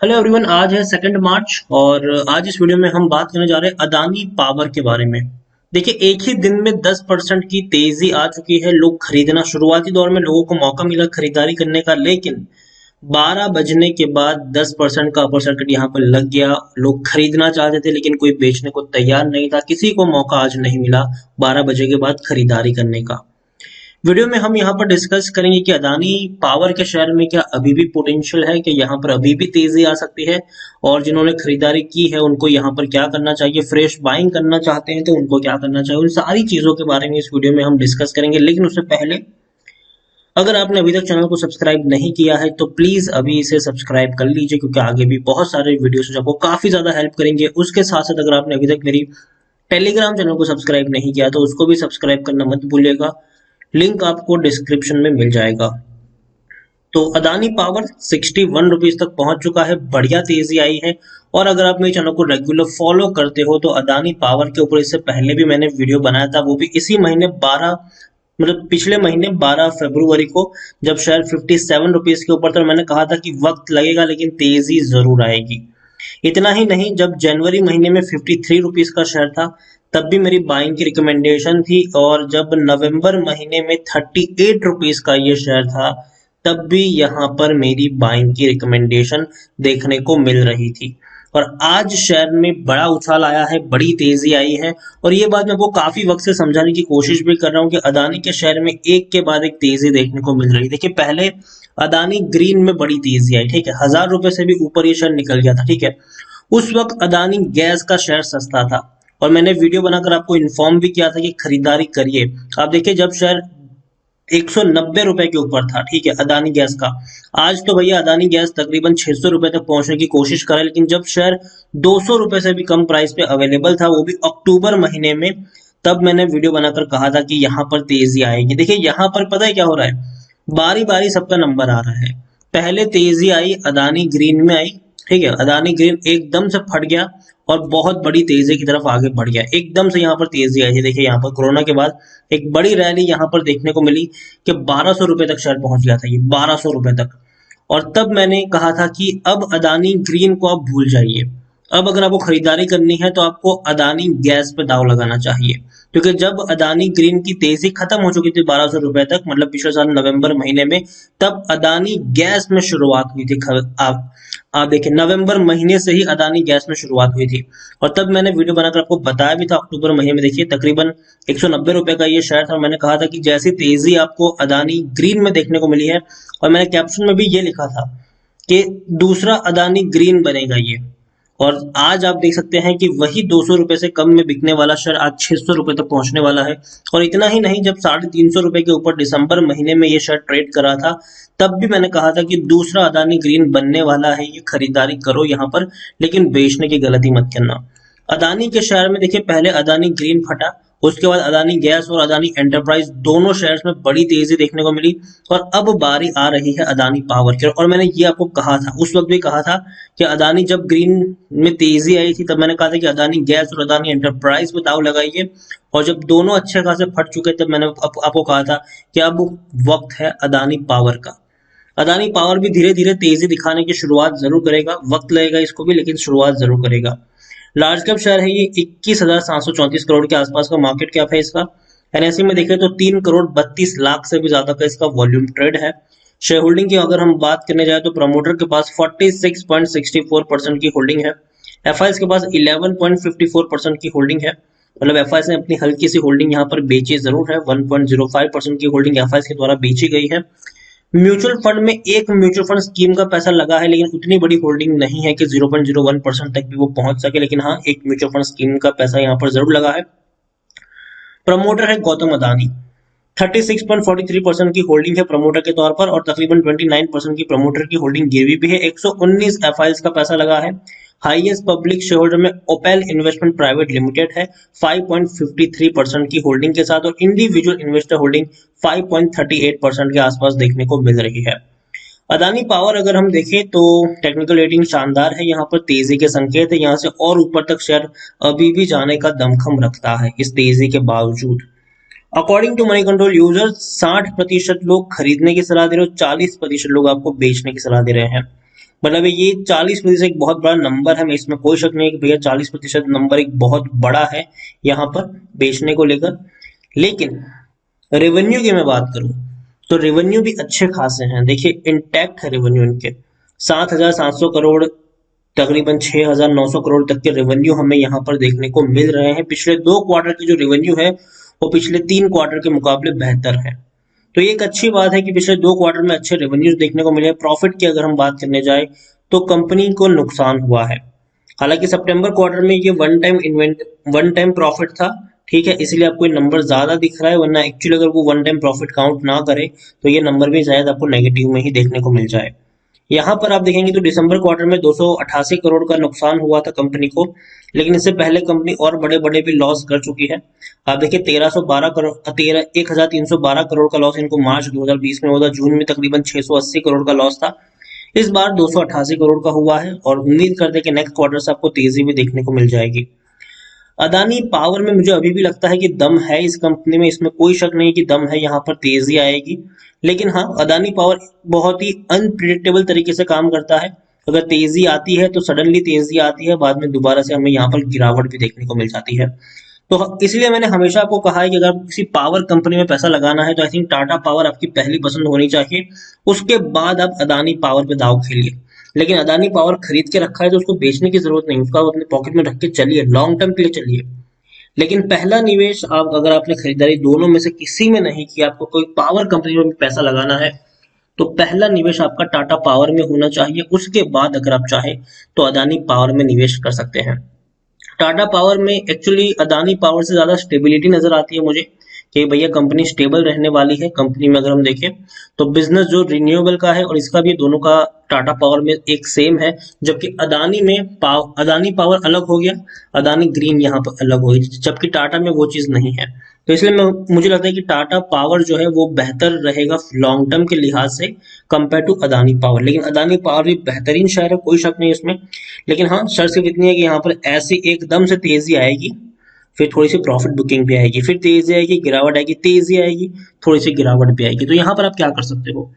Hello everyone. आज है 2 मार्च और आज इस वीडियो में हम बात करने जा रहे हैं अदानी पावर के बारे में। देखिए, एक ही दिन में 10% की तेजी आ चुकी है। लोग खरीदना, शुरुआती दौर में लोगों को मौका मिला खरीदारी करने का, लेकिन 12 बजने के बाद 10% का अपर सर्किट यहाँ पर लग गया। लोग खरीदना चाहते थे लेकिन कोई बेचने को तैयार नहीं था। किसी को मौका आज नहीं मिला 12 बजे के बाद खरीदारी करने का। वीडियो में हम यहाँ पर डिस्कस करेंगे कि अदानी पावर के शेयर में क्या अभी भी पोटेंशियल है, कि यहाँ पर अभी भी तेजी आ सकती है, और जिन्होंने खरीदारी की है उनको यहाँ पर क्या करना चाहिए, फ्रेश बाइंग करना चाहते हैं तो उनको क्या करना चाहिए। उन सारी चीजों के बारे में इस वीडियो में हम डिस्कस करेंगे। लेकिन उससे पहले, अगर आपने अभी तक चैनल को सब्सक्राइब नहीं किया है तो प्लीज अभी इसे सब्सक्राइब कर लीजिए, क्योंकि आगे भी बहुत सारे वीडियोस जो आपको काफी ज्यादा हेल्प करेंगे। उसके साथ साथ अगर आपने अभी तक मेरी टेलीग्राम चैनल को सब्सक्राइब नहीं किया तो उसको भी सब्सक्राइब करना मत भूलिएगा। लिंक आपको डिस्क्रिप्शन में मिल जाएगा। तो अदानी पावर 61 रुपीज तक पहुंच चुका है, बढ़िया तेजी आई है। और अगर आप मेरे चैनल को रेगुलर फॉलो करते हो तो अदानी पावर के ऊपर इससे पहले भी मैंने वीडियो बनाया था, वो भी इसी महीने 12, मतलब पिछले महीने 12 फरवरी को, जब शेयर 57 रुपीज के ऊपर था। मैंने कहा था कि वक्त लगेगा लेकिन तेजी जरूर आएगी। इतना ही नहीं, जब जनवरी महीने में 53 रुपीज का शेयर था तब भी मेरी बाइंग की रिकमेंडेशन थी, और जब नवंबर महीने में 38 रुपीज का ये शेयर था तब भी यहाँ पर मेरी बाइंग की रिकमेंडेशन देखने को मिल रही थी। और आज शेयर में बड़ा उछाल आया है, बड़ी तेजी आई है। और ये बात मैं आपको काफी वक्त से समझाने की कोशिश भी कर रहा हूँ कि अदानी के शेयर में एक के बाद एक तेजी देखने को मिल रही है। देखिए, पहले अदानी ग्रीन में बड़ी तेजी आई, ठीक है, 1000 रुपए से भी ऊपर ये शेयर निकल गया था, ठीक है। उस वक्त अदानी गैस का शेयर सस्ता था और मैंने वीडियो बनाकर आपको इन्फॉर्म भी किया था कि खरीदारी करिए। आप देखिए, जब शेयर 190 रुपए के ऊपर था, ठीक है, अदानी गैस का। आज तो भैया अदानी गैस तकरीबन 600 रुपए तक पहुंचने की कोशिश करे, लेकिन जब शेयर 200 रुपए से भी कम प्राइस पे अवेलेबल था, वो भी अक्टूबर महीने में, तब मैंने वीडियो बनाकर कहा था कि यहाँ पर तेजी आएगी। देखिए, यहाँ पर पता है क्या हो रहा है, बारी बारी सबका नंबर आ रहा है। पहले तेजी आई, अदानी ग्रीन में आई, ठीक है, अदानी ग्रीन एकदम से फट गया और बहुत बड़ी तेजी की तरफ आगे बढ़ गया। एकदम से यहाँ पर तेजी आई है। देखिए, यहाँ पर कोरोना के बाद एक बड़ी रैली यहाँ पर देखने को मिली कि 1200 रुपए तक शेयर पहुंच गया था, ये 1200 रुपए तक। और तब मैंने कहा था कि अब अदानी ग्रीन को आप भूल जाइए। अब अगर आपको खरीदारी करनी है तो आपको अदानी गैस पे दाव लगाना चाहिए, क्योंकि जब अदानी ग्रीन की तेजी खत्म हो चुकी थी 1200 रुपए तक, मतलब पिछले साल नवंबर महीने में, तब अदानी गैस में शुरुआत हुई थी। आप देखिए, नवंबर महीने से ही अदानी गैस में शुरुआत हुई थी। और तब मैंने वीडियो बनाकर आपको बताया भी था, अक्टूबर महीने में देखिए तकरीबन 190 रुपए का ये शेयर था। मैंने कहा था कि जैसी तेजी आपको अदानी ग्रीन में देखने को मिली है, और मैंने कैप्शन में भी ये लिखा था कि दूसरा अदानी ग्रीन बनेगा ये। और आज आप देख सकते हैं कि वही 200 रुपए से कम में बिकने वाला शेयर आज 600 रुपए तक पहुंचने वाला है। और इतना ही नहीं, जब 350 रुपए के ऊपर दिसंबर महीने में ये शेयर ट्रेड करा था, तब भी मैंने कहा था कि दूसरा अदानी ग्रीन बनने वाला है, ये खरीदारी करो यहाँ पर, लेकिन बेचने की गलती मत करना। अदानी के शेयर में देखिए, पहले अदानी ग्रीन फटा, उसके बाद अदानी गैस और अदानी एंटरप्राइज दोनों शेयर्स में बड़ी तेजी देखने को मिली, और अब बारी आ रही है अदानी पावर की। और मैंने ये आपको कहा था, उस वक्त भी कहा था कि अदानी जब ग्रीन में तेजी आई थी तब मैंने कहा था कि अदानी गैस और अदानी एंटरप्राइज पे दाव लगाइए। और जब दोनों अच्छे खासे फट चुके तब मैंने आपको कहा था कि अब वक्त है अदानी पावर का। अदानी पावर भी धीरे धीरे तेजी दिखाने की शुरुआत जरूर करेगा, वक्त लगेगा इसको भी, लेकिन शुरुआत जरूर करेगा। लार्ज कैप शेयर है ये, 21,734 करोड़ के आसपास का मार्केट कैप है इसका। एनएसई में देखें तो 3 करोड़ 32 लाख से भी ज्यादा का इसका वॉल्यूम ट्रेड है। शेयर होल्डिंग की अगर हम बात करने जाए तो प्रमोटर के पास 46.64% की होल्डिंग है। एफआईएस के पास 11.54% की होल्डिंग है, मतलब एफआईएस ने अपनी हल्की सी होल्डिंग यहाँ पर बेची जरूर है। 1.05% की होल्डिंग एफआईएस के द्वारा बेची गई है। म्यूचुअल फंड में एक म्यूचुअल फंड स्कीम का पैसा लगा है, लेकिन उतनी बड़ी होल्डिंग नहीं है कि 0.01% तक भी वो पहुंच सके, लेकिन हाँ, एक म्यूचुअल फंड स्कीम का पैसा यहाँ पर जरूर लगा है। प्रमोटर है गौतम अदानी, 36.43% की होल्डिंग है प्रमोटर के तौर पर, और तकरीबन 29% की प्रमोटर की होल्डिंग गिरवी भी है। 119 एफआईएस का पैसा लगा है। हाईएस्ट पब्लिक शेयर होल्डर में ओपेल इन्वेस्टमेंट प्राइवेट लिमिटेड है 5.53% की होल्डिंग के साथ, और इंडिविजुअल इन्वेस्टर होल्डिंग 5.38% के आसपास देखने को मिल रही है। अदानी पावर अगर हम देखें तो टेक्निकल रेटिंग शानदार है, यहाँ पर तेजी के संकेत है, यहाँ से और ऊपर तक शेयर अभी भी जाने का दमखम रखता है इस तेजी के बावजूद। According to Moneycontrol users 60% लोग खरीदने की सलाह दे रहे हो, 40% लोग आपको बेचने की सलाह दे रहे हैं। मतलब ये 40% एक बहुत बड़ा नंबर है, मैं इसमें कोई शक नहीं है कि भैया 40% नंबर एक बहुत बड़ा है यहाँ पर बेचने को लेकर। लेकिन रेवेन्यू की मैं बात करूं तो रेवेन्यू भी अच्छे खासे हैं। देखिए इंटैक्ट है रेवेन्यू इनके, 7,700 करोड़, तकरीबन 6,900 करोड़ तक के रेवेन्यू हमें यहाँ पर देखने को मिल रहे हैं। पिछले 2 क्वार्टर की जो रेवेन्यू है वो पिछले 3 क्वार्टर के मुकाबले बेहतर है। तो ये एक अच्छी बात है कि पिछले 2 क्वार्टर में अच्छे रेवेन्यूज देखने को मिले। प्रॉफिट की अगर हम बात करने जाए तो कंपनी को नुकसान हुआ है। हालांकि सितंबर क्वार्टर में ये वन टाइम प्रॉफिट था, ठीक है, इसलिए आपको ये नंबर ज्यादा दिख रहा है, वरना एक्चुअली अगर वो वन टाइम प्रॉफिट काउंट ना करे तो ये नंबर भी शायद आपको नेगेटिव में ही देखने को मिल जाए। यहाँ पर आप देखेंगे तो दिसंबर क्वार्टर में 288 करोड़ का नुकसान हुआ था कंपनी को, लेकिन इससे पहले कंपनी और बड़े बड़े भी लॉस कर चुकी है। आप देखिए 1312 करोड़ का लॉस इनको मार्च 2020 में हुआ था, जून में तकरीबन 680 करोड़ का लॉस था। इस बार 288 करोड़ का हुआ है और उम्मीद करते हैं कि नेक्स्ट क्वार्टर से आपको तेजी भी देखने को मिल जाएगी। अदानी पावर में मुझे अभी भी लगता है कि दम है इस कंपनी में, इसमें कोई शक नहीं कि दम है, यहाँ पर तेजी आएगी। लेकिन हाँ, अदानी पावर बहुत ही अनप्रिडिक्टेबल तरीके से काम करता है। अगर तेजी आती है तो सडनली तेजी आती है, बाद में दोबारा से हमें यहाँ पर गिरावट भी देखने को मिल जाती है। तो इसलिए मैंने हमेशा आपको कहा है कि अगर किसी पावर कंपनी में पैसा लगाना है तो आई थिंक टाटा पावर आपकी पहली पसंद होनी चाहिए, उसके बाद आप अदानी पावर पे दाव खेलिए। लेकिन अदानी पावर खरीद के रखा है तो उसको बेचने की जरूरत नहीं, उसको आप अपने पॉकेट में रख के चलिए, लॉन्ग टर्म के लिए चलिए। लेकिन पहला निवेश आप अगर आपने खरीदारी दोनों में से किसी में नहीं किया, आपको कोई पावर कंपनी में पैसा लगाना है तो पहला निवेश आपका टाटा पावर में होना चाहिए। उसके बाद अगर आप चाहे तो अदानी पावर में निवेश कर सकते हैं। टाटा पावर में एक्चुअली अदानी पावर से ज्यादा स्टेबिलिटी नजर आती है मुझे कि भैया कंपनी स्टेबल रहने वाली है। कंपनी में अगर हम देखें तो बिजनेस जो रिन्यूएबल का है और इसका भी दोनों का टाटा पावर में एक सेम है, जबकि अदानी पावर अलग हो गया, अदानी ग्रीन यहाँ पर अलग हो गई, जबकि टाटा में वो चीज नहीं है। तो इसलिए मुझे लगता है कि टाटा पावर जो है वो बेहतर रहेगा लॉन्ग टर्म के लिहाज से कंपेयर टू अदानी पावर। लेकिन अदानी पावर भी बेहतरीन शहर है, कोई शक नहीं इसमें। लेकिन हाँ, शर्त सिर्फ इतनी है कि यहाँ पर ऐसी एकदम से तेजी आएगी, फिर थोड़ी सी प्रॉफिट बुकिंग भी आएगी, फिर तेजी आएगी, गिरावट आएगी, तेजी आएगी, थोड़ी सी गिरावट भी आएगी। तो यहाँ पर आप क्या कर सकते हो,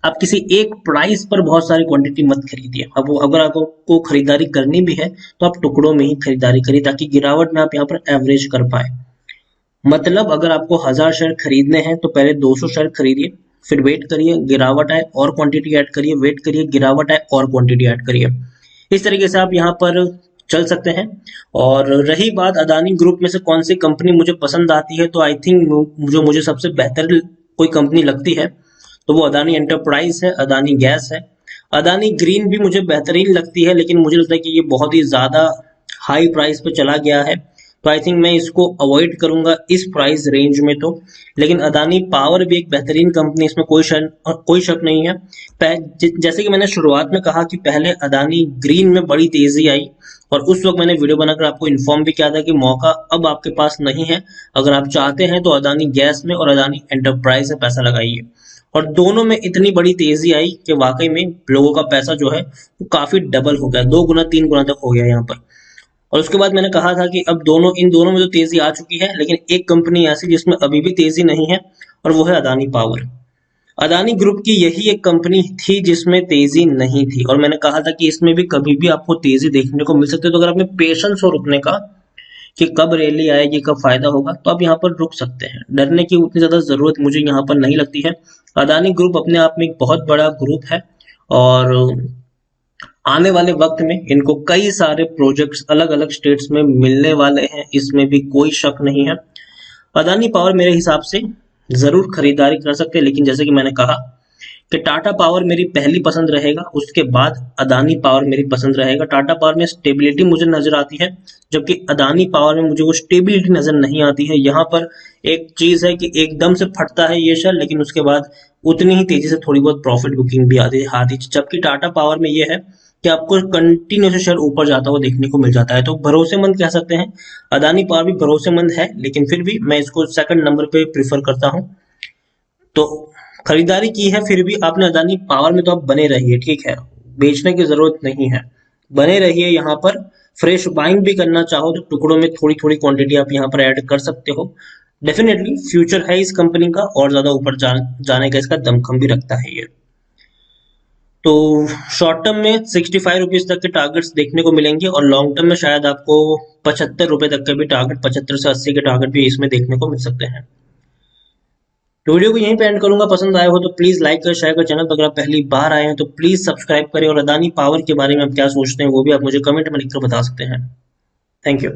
आप किसी एक प्राइस पर बहुत सारी क्वांटिटी मत खरीदिए। अब अगर आपको खरीदारी करनी भी है तो आप टुकड़ों में ही खरीदारी करिए, ताकि गिरावट में आप यहाँ पर एवरेज कर पाए। मतलब अगर आपको 1000 शेयर खरीदने हैं तो पहले 200 शेयर खरीदिए, फिर वेट करिए, गिरावट आए और क्वांटिटी ऐड करिए, वेट करिए, गिरावट आए और क्वांटिटी ऐड करिए। इस तरीके से आप यहाँ पर चल सकते हैं। और रही बात अदानी ग्रुप में से कौन सी कंपनी मुझे पसंद आती है, तो आई थिंक जो मुझे सबसे बेहतर कोई कंपनी लगती है तो वो अदानी एंटरप्राइज है, अदानी गैस है। अदानी ग्रीन भी मुझे बेहतरीन लगती है, लेकिन मुझे लगता है कि ये बहुत ही ज्यादा हाई प्राइस पे चला गया है, तो आई थिंक मैं इसको अवॉइड करूंगा इस प्राइस रेंज में तो। लेकिन अदानी पावर भी एक बेहतरीन कंपनी, इसमें कोई शक नहीं है। जैसे कि मैंने शुरुआत में कहा कि पहले अदानी ग्रीन में बड़ी तेजी आई और उस वक्त मैंने वीडियो बनाकर आपको इन्फॉर्म भी किया था कि मौका अब आपके पास नहीं है। अगर आप चाहते हैं तो अदानी गैस में और अदानी एंटरप्राइज में पैसा लगाइए। और दोनों में इतनी बड़ी तेजी आई कि वाकई में लोगों का पैसा जो है वो काफी डबल हो गया, 2 गुना 3 गुना तक हो गया यहाँ पर। और उसके बाद मैंने कहा था कि अब इन दोनों में तो तेजी आ चुकी है, लेकिन एक कंपनी ऐसी जिसमें अभी भी तेजी नहीं है और वो है अदानी पावर। अदानी ग्रुप की यही एक कंपनी थी जिसमें तेजी नहीं थी, और मैंने कहा था कि इसमें भी कभी भी आपको तेजी देखने को मिल सकती है। तो अगर आपने पेशेंस हो रुकने का कि कब रैली आएगी, कब फायदा होगा, तो आप यहाँ पर रुक सकते हैं। डरने की उतनी ज्यादा जरूरत मुझे यहाँ पर नहीं लगती है। अदानी ग्रुप अपने आप में एक बहुत बड़ा ग्रुप है और आने वाले वक्त में इनको कई सारे प्रोजेक्ट्स अलग अलग स्टेट्स में मिलने वाले हैं, इसमें भी कोई शक नहीं है। अदानी पावर मेरे हिसाब से जरूर खरीदारी कर सकते हैं, लेकिन जैसे कि मैंने कहा कि टाटा पावर मेरी पहली पसंद रहेगा, उसके बाद अदानी पावर मेरी पसंद रहेगा। टाटा पावर में स्टेबिलिटी मुझे नजर आती है, जबकि अदानी पावर में मुझे वो स्टेबिलिटी नजर नहीं आती है। यहाँ पर एक चीज है कि एकदम से फटता है ये शेयर, लेकिन उसके बाद उतनी ही तेजी से थोड़ी बहुत प्रॉफिट बुकिंग भी आती है। जबकि टाटा पावर में ये है कि आपको कंटिन्यूस शेयर ऊपर जाता हुआ देखने को मिल जाता है। तो भरोसेमंद कह सकते हैं, अदानी पावर भी भरोसेमंद है, लेकिन फिर भी मैं इसको सेकंड नंबर पे प्रीफर करता हूं। तो खरीदारी की है, फिर भी आपने अदानी पावर में तो आप बने रहिए, ठीक है, बेचने की जरूरत नहीं है, बने रहिए यहाँ पर। फ्रेश बाइंग भी करना चाहो तो टुकड़ों में थोड़ी थोड़ी क्वांटिटी आप यहाँ पर ऐड कर सकते हो। डेफिनेटली फ्यूचर है इस कंपनी का और ज्यादा ऊपर जाने का इसका दमखम भी रखता है ये। तो शॉर्ट टर्म में 65 रुपीज तक के टारगेट्स देखने को मिलेंगे और लॉन्ग टर्म में शायद आपको 75 रुपए तक के भी टारगेट, 75 से 80 के टारगेट भी इसमें देखने को मिल सकते हैं। तो वीडियो को यहीं पे एंड करूंगा। पसंद आया हो तो प्लीज लाइक कर, शेयर कर। चैनल पर अगर आप पहली बार आए हैं तो प्लीज सब्सक्राइब करें और अदानी पावर के बारे में आप क्या सोचते हैं वो भी आप मुझे कमेंट में लिखकर बता सकते हैं। Thank you.